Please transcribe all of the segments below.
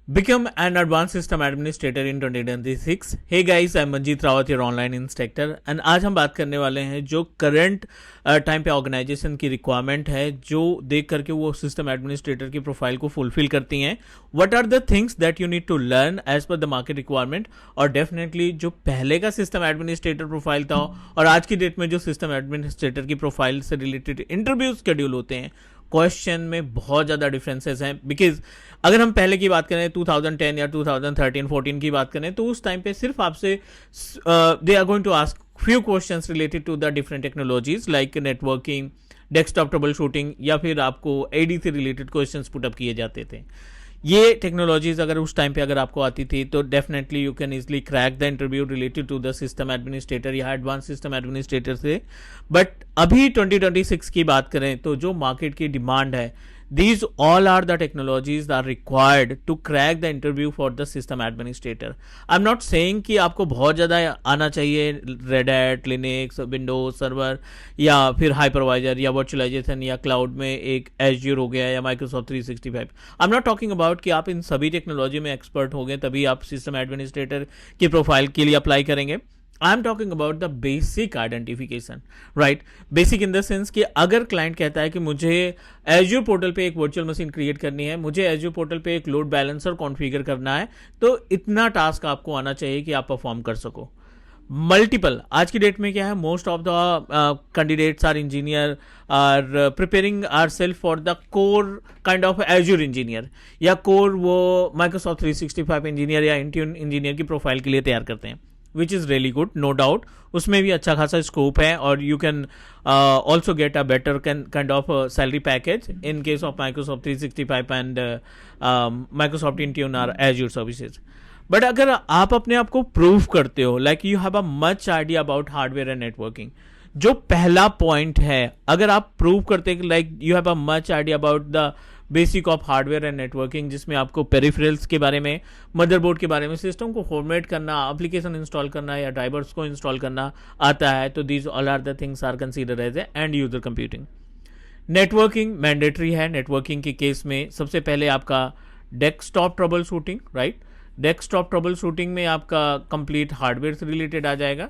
Become an advanced system administrator in 2026. Hey guys, I'm Manjeet Rawat, your online instructor. And आज हम बात करने वाले हैं जो करंट टाइम पे ऑर्गेनाइजेशन की रिक्वायरमेंट है, जो देख करके वो सिस्टम एडमिनिस्ट्रेटर की प्रोफाइल को फुलफिल करती हैं. What are the things that you need to learn as per the market requirement. और डेफिनेटली जो पहले का सिस्टम एडमिनिस्ट्रेटर प्रोफाइल था और आज की डेट में जो सिस्टम एडमिनिस्ट्रेटर की प्रोफाइल से रिलेटेड इंटरव्यू शेड्यूल होते हैं, क्वेश्चन में बहुत ज़्यादा डिफरेंसेस हैं. बिकॉज अगर हम पहले की बात करें 2010 या 2013-14 की बात करें तो उस टाइम पे सिर्फ आपसे they are going to ask few questions related to the different technologies like networking, desktop troubleshooting या फिर आपको एडी से रिलेटेड क्वेश्चंस पुटअप किए जाते थे. ये टेक्नोलॉजीज अगर उस टाइम पे अगर आपको आती थी तो definitely you can easily crack the interview related to the system administrator या एडवांस सिस्टम एडमिनिस्ट्रेटर से. बट अभी 2026 की बात करें तो जो मार्केट की डिमांड है, these all are the technologies that are required to crack the interview for the system administrator. I'm not saying कि आपको बहुत ज़्यादा आना चाहिए Red Hat, Linux, Windows Server या फिर hypervisor या virtualization या cloud में एक Azure हो गया या Microsoft 365. I'm not talking about कि आप इन सभी टेक्नोलॉजी में एक्सपर्ट हो गए तभी आप सिस्टम एडमिनिस्ट्रेटर की प्रोफाइल के लिए अप्लाई करेंगे. I am talking about the basic identification, right. Basic in the sense कि अगर क्लाइंट कहता है कि मुझे एज्योर पोर्टल पे एक वर्चुअल मशीन क्रिएट करनी है, मुझे एज्योर पोर्टल पे एक लोड बैलेंसर कॉन्फ़िगर करना है, तो इतना टास्क आपको आना चाहिए कि आप परफॉर्म कर सको. मल्टीपल आज की डेट में क्या है, most of the candidates are engineer or preparing our self for the core kind of Azure engineer या कोर वो माइक्रोसॉफ्ट 365 इंजीनियर या इंट्यून इंजीनियर की प्रोफाइल के लिए तैयार करते हैं, which is really good, no doubt. उसमें भी अच्छा खासा स्कोप है और you can also get a better kind of salary package in case of Microsoft 365 and Microsoft Intune or azure services. But अगर आप अपने आप को प्रूव करते हो like you have a much idea about hardware and networking, जो पहला point है, अगर आप प्रूव करते हैं like you have a much idea about the basic of hardware and networking, जिसमें आपको पेरिफेरल्स के बारे में, मदरबोर्ड के बारे में, सिस्टम को फॉर्मेट करना, एप्लीकेशन इंस्टॉल करना या ड्राइवर्स को इंस्टॉल करना आता है, तो these all are the things are consider as end user computing. Networking mandatory है. नेटवर्किंग के केस में सबसे पहले आपका desktop troubleshooting, right. Desktop troubleshooting में आपका कंप्लीट हार्डवेयर से रिलेटेड आ जाएगा.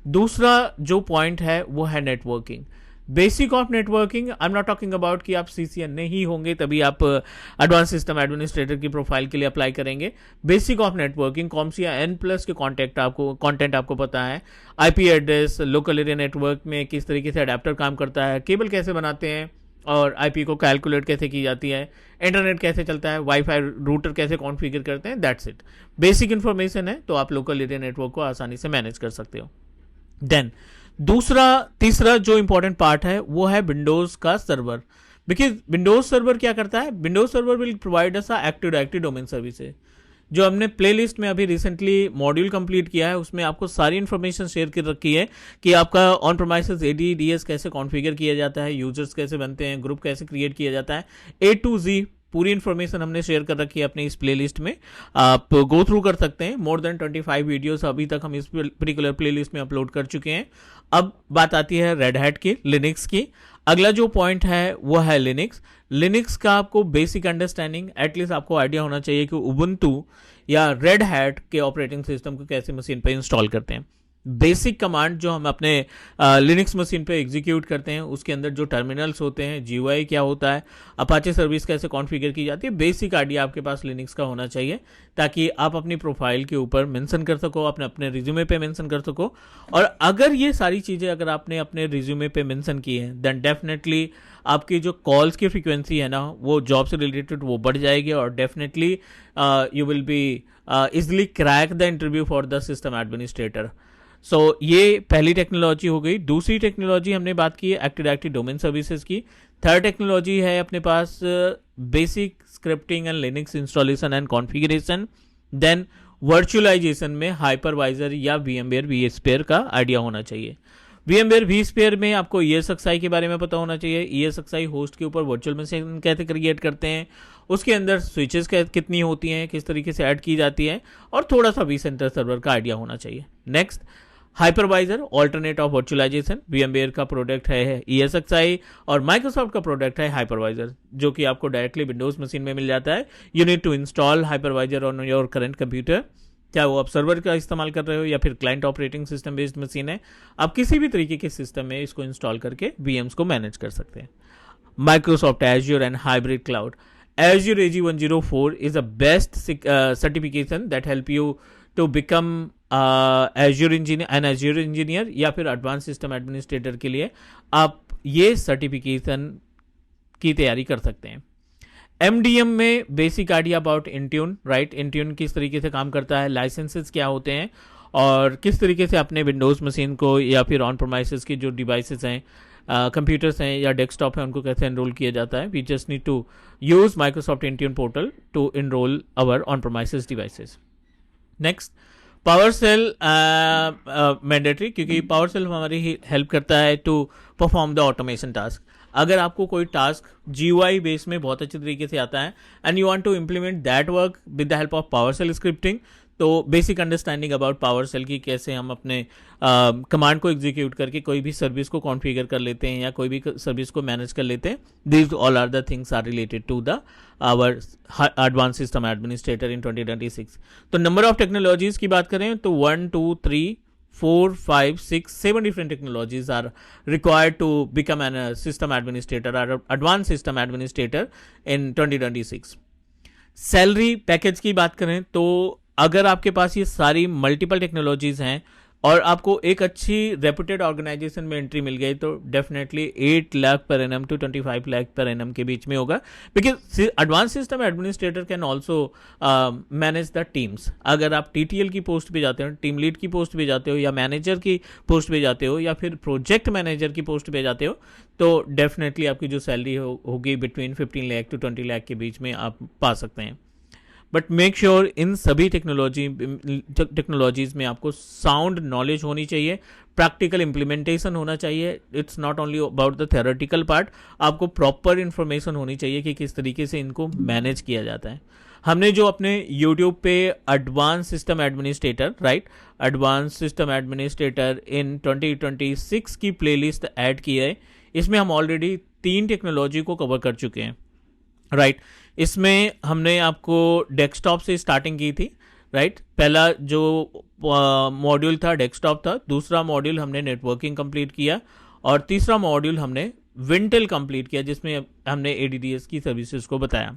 दूसरा जो पॉइंट है वो है networking, basic of networking. I am not talking about कि आप सीसीएन नहीं होंगे तभी आप एडवांस सिस्टम एडमिनिस्ट्रेटर की प्रोफाइल के लिए अप्लाई करेंगे. Basic of networking, CompTIA N plus के कंटेंट आपको पता है, IP address, local area network में किस तरीके से अडेप्टर काम करता है, केबल कैसे बनाते हैं और आईपी को कैलकुलेट कैसे की जाती है, इंटरनेट कैसे चलता है, वाईफाई रूटर कैसे कॉन्फ़िगर करते हैं, दैट्स इट. बेसिक इन्फॉर्मेशन है तो आप लोकल एरिया नेटवर्क को आसानी से मैनेज कर सकते हो. देन तीसरा जो इंपॉर्टेंट पार्ट है वो है विंडोज का सर्वर. बिकॉज विंडोज सर्वर क्या करता है, Windows server will provide us active directory domain services. जो हमने प्लेलिस्ट में अभी रिसेंटली मॉड्यूल कंप्लीट किया है उसमें आपको सारी इन्फॉर्मेशन शेयर कर रखी है कि आपका ऑन प्रोमाइसेस ADDS कैसे कॉन्फ़िगर किया जाता है, यूजर्स कैसे बनते हैं, ग्रुप कैसे क्रिएट किया जाता है, A to Z पूरी इन्फॉर्मेशन हमने शेयर कर रखी है अपने इस प्लेलिस्ट में. आप गो थ्रू कर सकते हैं. मोर देन 25 वीडियोस अभी तक हम इस पर्टिकुलर प्लेलिस्ट में अपलोड कर चुके हैं. अब बात आती है रेड हैट की, लिनक्स की. अगला जो पॉइंट है वो है लिनक्स. लिनक्स का आपको बेसिक अंडरस्टैंडिंग, एटलीस्ट आपको आइडिया होना चाहिए कि उबुंटू या रेड हैट के ऑपरेटिंग सिस्टम को कैसे मशीन पर इंस्टॉल करते हैं. बेसिक कमांड जो हम अपने लिनक्स मशीन पे एग्जीक्यूट करते हैं उसके अंदर जो टर्मिनल्स होते हैं, GUI क्या होता है, अपाचे सर्विस कैसे कॉन्फ़िगर की जाती है, बेसिक आइडिया आपके पास लिनक्स का होना चाहिए ताकि आप अपनी प्रोफाइल के ऊपर मेंशन कर सको, अपने रिज्यूमे पे मेंशन कर सको. और अगर ये सारी चीज़ें अगर आपने अपने रिज्यूमे पे मेंशन की हैं देन डेफिनेटली आपकी जो कॉल्स की फ्रीक्वेंसी है ना वो जॉब से रिलेटेड वो बढ़ जाएगी और definitely you will be easily crack the interview for the system administrator. So ये पहली टेक्नोलॉजी हो गई. दूसरी टेक्नोलॉजी हमने बात की है एक्टिव डायरेक्टरी डोमेन सर्विसेज की. थर्ड टेक्नोलॉजी है अपने पास basic scripting and Linux installation and configuration. Then virtualisation में हाइपरवाइजर या VMware vSphere का आइडिया होना चाहिए. VMware vSphere में आपको ESXi के बारे में पता होना चाहिए. ESXi होस्ट के ऊपर वर्चुअल मशीन कैसे क्रिएट करते हैं, उसके अंदर स्विचेस कितनी होती हैं, किस तरीके से ऐड की जाती है और थोड़ा सा vCenter सर्वर का आइडिया होना चाहिए. Next hypervisor alternate of virtualization, VMware का प्रोडक्ट है ESXi और माइक्रोसॉफ्ट का प्रोडक्ट है हाइपरवाइजर, जो कि आपको डायरेक्टली विंडोज मशीन में मिल जाता है. You need to install hypervisor on your current computer, चाहे वो आप सर्वर का इस्तेमाल कर रहे हो या फिर client operating system based machine है. आप किसी भी तरीके के सिस्टम में इसको इंस्टॉल करके VMs को मैनेज कर सकते हैं. Microsoft Azure and hybrid cloud. Azure AG104 is the best certification that help you to become Azure engineer, an Azure engineer या फिर advanced system administrator के लिए आप ये सर्टिफिकेशन की तैयारी कर सकते हैं. MDM में basic idea about Intune, right. Intune किस तरीके से काम करता है, लाइसेंसेस क्या होते हैं और किस तरीके से अपने विंडोज़ मशीन को या फिर ऑन प्रोमाइसेस की जो डिवाइसेस हैं, कंप्यूटर्स हैं या डेस्कटॉप हैं, उनको कैसे एनरोल किया जाता है. We just need to use Microsoft Intune portal to enrol our on premises devices. Next, PowerShell mandatory, क्योंकि पावर सेल हमारी हेल्प करता है to perform the automation task. अगर आपको कोई टास्क GUI बेस में बहुत अच्छे तरीके से आता है and you want to implement that work with the help of PowerShell scripting, तो basic understanding about PowerShell की, कैसे हम अपने कमांड को एग्जीक्यूट करके कोई भी सर्विस को कॉन्फ़िगर कर लेते हैं या कोई भी सर्विस को मैनेज कर लेते हैं. These all are the things are related to the our advance system administrator in 2026. तो नंबर ऑफ टेक्नोलॉजीज की बात करें तो 1 2 3 4 5 6 7 different technologies are required to become an system administrator or advanced system administrator in 2026. Salary package की बात करें तो अगर आपके पास ये सारी मल्टीपल टेक्नोलॉजीज हैं और आपको एक अच्छी रेपुटेड ऑर्गेनाइजेशन में एंट्री मिल गई तो definitely 8 lakh per annum to 25 lakh per annum के बीच में होगा. Because advance system administrator can also manage the teams. अगर आप TTL की पोस्ट पे जाते हो, टीम लीड की पोस्ट पे जाते हो या मैनेजर की पोस्ट पे जाते हो या फिर प्रोजेक्ट मैनेजर की पोस्ट पे जाते हो, तो डेफिनेटली आपकी जो सैलरी होगी बिटवीन 15 लाख टू 20 लाख के बीच में आप पा सकते हैं. बट मेक श्योर इन सभी टेक्नोलॉजीज में आपको साउंड नॉलेज होनी चाहिए, प्रैक्टिकल इम्प्लीमेंटेशन होना चाहिए. It's not only about the theoretical part, आपको प्रॉपर इन्फॉर्मेशन होनी चाहिए कि किस तरीके से इनको मैनेज किया जाता है. हमने जो अपने YouTube पे advance system administrator, right, advance system administrator in 2026 की प्लेलिस्ट ऐड की है. इसमें हम ऑलरेडी 3 टेक्नोलॉजी को कवर कर चुके हैं, राइट. इसमें हमने आपको डेस्कटॉप से स्टार्टिंग की थी, राइट. पहला जो मॉड्यूल था डेस्कटॉप था, दूसरा मॉड्यूल हमने नेटवर्किंग कंप्लीट किया और तीसरा मॉड्यूल हमने विंटेल कंप्लीट किया जिसमें हमने ADDS की सर्विसेज को बताया.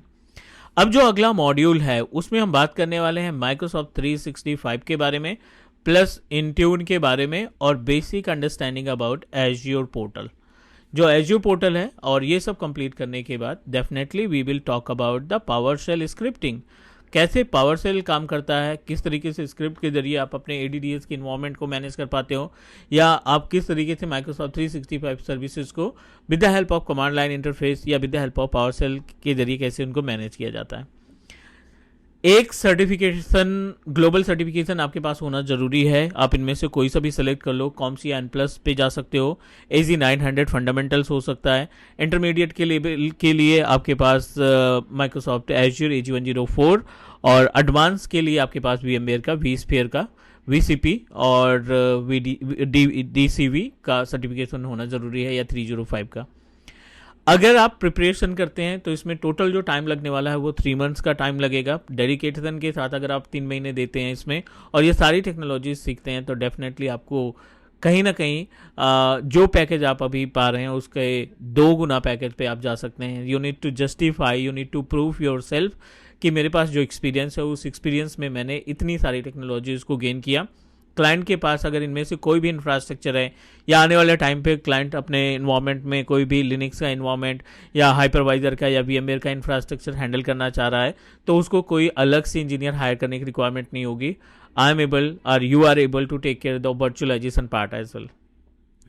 अब जो अगला मॉड्यूल है उसमें हम बात करने वाले हैं माइक्रोसॉफ्ट 365 के बारे में, प्लस इंट्यून के बारे में और basic understanding about Azure portal. जो एज्योर पोर्टल है और ये सब कंप्लीट करने के बाद definitely we will talk about the PowerShell scripting. कैसे पावर सेल काम करता है, किस तरीके से स्क्रिप्ट के जरिए आप अपने ADDS की इन्वायरमेंट को मैनेज कर पाते हो, या आप किस तरीके से माइक्रोसॉफ्ट 365 सर्विसेज को with the help of command line interface या with the help of PowerShell के जरिए कैसे उनको मैनेज किया जाता है. एक सर्टिफिकेशन, ग्लोबल सर्टिफिकेशन आपके पास होना जरूरी है. आप इनमें से कोई सा भी सेलेक्ट कर लो. CompTIA N+ पे जा सकते हो, AZ900 फंडामेंटल्स हो सकता है. इंटरमीडिएट के लिए आपके पास माइक्रोसॉफ्ट एज्योर AG104 और एडवांस के लिए आपके पास VMware का vSphere का VCP और DCV का सर्टिफिकेशन होना जरूरी है या 305 का. अगर आप प्रिपरेशन करते हैं तो इसमें टोटल जो टाइम लगने वाला है वो 3 मंथ्स का टाइम लगेगा. डेडिकेशन के साथ अगर आप 3 महीने देते हैं इसमें और ये सारी टेक्नोलॉजीज सीखते हैं तो डेफिनेटली आपको कहीं ना कहीं जो पैकेज आप अभी पा रहे हैं उसके 2 गुना पैकेज पे आप जा सकते हैं. You need to justify, you need to prove yourself कि मेरे पास जो एक्सपीरियंस है उस एक्सपीरियंस में मैंने इतनी सारी टेक्नोलॉजीज को गेन किया. क्लाइंट के पास अगर इनमें से कोई भी इंफ्रास्ट्रक्चर है या आने वाले टाइम पे क्लाइंट अपने इन्वायरमेंट में कोई भी लिनक्स का इन्वायरमेंट या हाइपरवाइजर का या VMware का इंफ्रास्ट्रक्चर हैंडल करना चाह रहा है तो उसको कोई अलग से इंजीनियर हायर करने की रिक्वायरमेंट नहीं होगी. आई एम एबल और you are able to take care the virtualization part as well.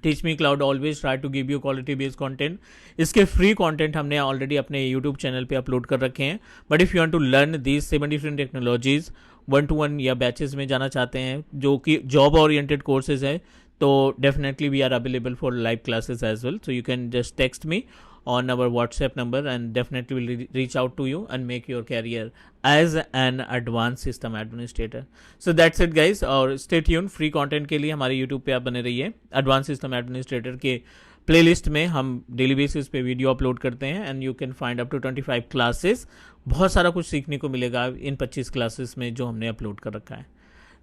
Teach me cloud always try to give you quality based content. इसके फ्री कंटेंट हमने ऑलरेडी अपने YouTube channel पे upload कर रखे हैं. But if you want to learn these 7 different technologies 1-to-1 या batches में जाना चाहते हैं जो कि जॉब ओरिएंटेड कोर्सेज है तो definitely we are available for live classes as well. So you can just text me on our WhatsApp number, and definitely will reach out to you and make your career as an advanced system administrator. So that's it guys, और stay tuned, free content के लिए हमारे YouTube पे आप बने रहिए. Advance system administrator के playlist में हम डेली बेसिस पे वीडियो अपलोड करते हैं, and you can find up to 25 classes. बहुत सारा कुछ सीखने को मिलेगा इन 25 क्लासेस में जो हमने अपलोड कर रखा है.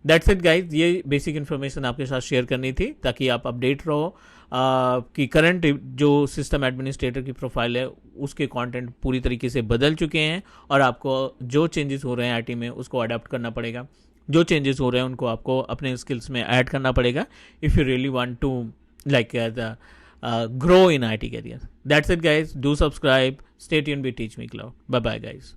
दैट्स इट गाइज, ये बेसिक इन्फॉर्मेशन आपके साथ शेयर करनी थी ताकि आप अपडेट रहो कि करंट जो सिस्टम एडमिनिस्ट्रेटर की प्रोफाइल है उसके कंटेंट पूरी तरीके से बदल चुके हैं, और आपको जो चेंजेस हो रहे हैं आईटी में उसको अडेप्ट करना पड़ेगा. जो चेंजेस हो रहे हैं उनको आपको अपने स्किल्स में ऐड करना पड़ेगा if you really want to like grow in IT career. That's it guys, do subscribe, stay tuned with Teach Me Cloud. Bye bye guys.